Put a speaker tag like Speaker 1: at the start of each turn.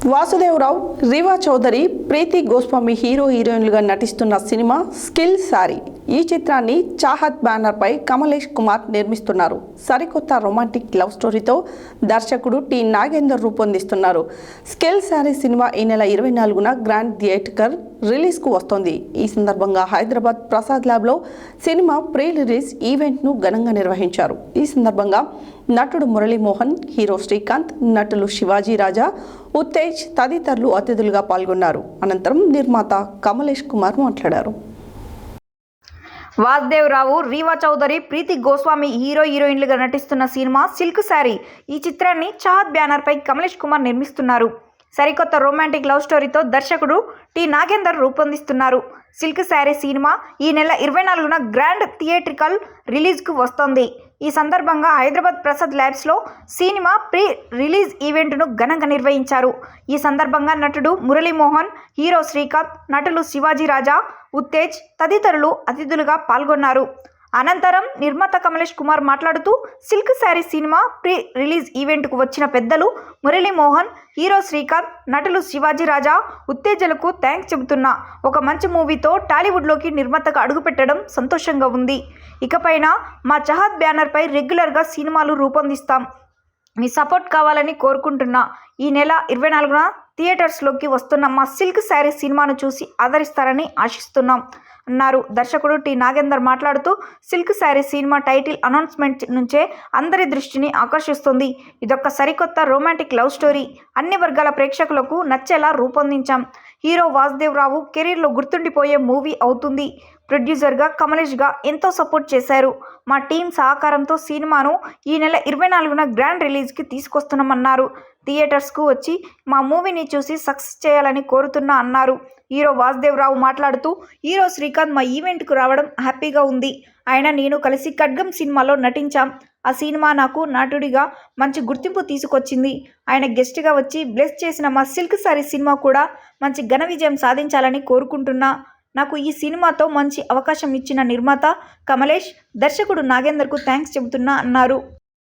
Speaker 1: వాసుదేవరావు, రీవా చౌదరి, ప్రీతి గోస్వామి హీరోయిన్లుగా నటిస్తున్న cinema skill sorry. ఈ చిత్రాన్ని చాహత్ బ్యానర్పై కమలేష్ కుమార్ నిర్మిస్తున్నారు. సరికొత్త రొమాంటిక్ లవ్ స్టోరీతో దర్శకుడు టి నాగేందర్ రూపొందిస్తున్నారు. స్కిల్ సారీ సినిమా ఈ నెల 24న గ్రాండ్ థియేటర్ రిలీజ్కు వస్తోంది. ఈ సందర్భంగా హైదరాబాద్ ప్రసాద్ ల్యాబ్లో సినిమా ప్రీ రిలీజ్ ఈవెంట్ను ఘనంగా నిర్వహించారు. ఈ సందర్భంగా నటుడు మురళీమోహన్, హీరో శ్రీకాంత్, నటులు శివాజీ రాజా, ఉత్తేజ్ తదితరులు అతిథులుగా పాల్గొన్నారు. అనంతరం నిర్మాత కమలేష్ కుమార్ మాట్లాడారు.
Speaker 2: వాసుదేవరావు, రీవా చౌదరి, ప్రీతి గోస్వామి హీరోయిన్లుగా నటిస్తున్న సినిమా సిల్క్ శారీ. ఈ చిత్రాన్ని చాహత్ బ్యానర్పై కమలేష్ కుమార్ నిర్మిస్తున్నారు. సరికొత్త రొమాంటిక్ లవ్ స్టోరీతో దర్శకుడు టి నాగేందర్ రూపొందిస్తున్నారు. సిల్క్ శారీ సినిమా ఈ నెల 24న గ్రాండ్ థియేట్రికల్ రిలీజ్కు వస్తోంది. ఈ సందర్భంగా హైదరాబాద్ ప్రసాద్ ల్యాబ్స్లో సినిమా ప్రీ రిలీజ్ ఈవెంట్ను ఘనంగా నిర్వహించారు. ఈ సందర్భంగా నటుడు మురళీమోహన్, హీరో శ్రీకాంత్, నటులు శివాజీ రాజా, ఉత్తేజ్ తదితరులు అతిథులుగా పాల్గొన్నారు. అనంతరం నిర్మాత కమలేష్ కుమార్ మాట్లాడుతూ, silk sari cinema pre release ఈవెంట్కు వచ్చిన పెద్దలు మురళీమోహన్, హీరో శ్రీకాంత్, నటులు శివాజీ రాజా, ఉత్తేజలకు థ్యాంక్స్ చెబుతున్నా. ఒక మంచి మూవీతో టాలీవుడ్లోకి నిర్మాతగా అడుగుపెట్టడం సంతోషంగా ఉంది. ఇకపైన మా చాహత్ బ్యానర్పై రెగ్యులర్గా సినిమాలు రూపొందిస్తాం. మీ సపోర్ట్ కావాలని కోరుకుంటున్నా. ఈ నెల 24న థియేటర్స్లోకి వస్తున్న మా సిల్క్ శారీ సినిమాను చూసి ఆదరిస్తారని ఆశిస్తున్నాం అన్నారు. దర్శకుడు టి నాగేందర్ మాట్లాడుతూ, silk sari cinema title announcement నుంచే అందరి దృష్టిని ఆకర్షిస్తుంది. ఇదొక సరికొత్త రొమాంటిక్ లవ్ స్టోరీ. అన్ని వర్గాల ప్రేక్షకులకు నచ్చేలా రూపొందించాం. హీరో వాసుదేవరావు కెరీర్లో గుర్తుండిపోయే మూవీ అవుతుంది. ప్రొడ్యూసర్గా, కమలేష్గా ఎంతో సపోర్ట్ చేశారు. మా టీం సహకారంతో సినిమాను ఈ నెల 24న గ్రాండ్ రిలీజ్కి తీసుకొస్తున్నామన్నారు. థియేటర్స్కు వచ్చి మా మూవీని చూసి సక్సెస్ చేయాలని కోరుతున్నా అన్నారు. హీరో వాసుదేవరావు మాట్లాడుతూ, హీరో శ్రీకాంత్ మా ఈవెంట్కు రావడం హ్యాపీగా ఉంది. ఆయన నేను కలిసి ఖడ్గం సినిమాలో నటించాం. ఆ సినిమా నాకు నటుడిగా మంచి గుర్తింపు తీసుకొచ్చింది. ఆయన గెస్ట్గా వచ్చి బ్లెస్ చేసిన మా సిల్క్ సారీ సినిమా కూడా మంచి ఘన విజయం సాధించాలని కోరుకుంటున్నా. నాకు ఈ సినిమాతో మంచి అవకాశం ఇచ్చిన నిర్మాత కమలేష్, దర్శకుడు నాగేందర్కు థ్యాంక్స్ చెబుతున్నా అన్నారు.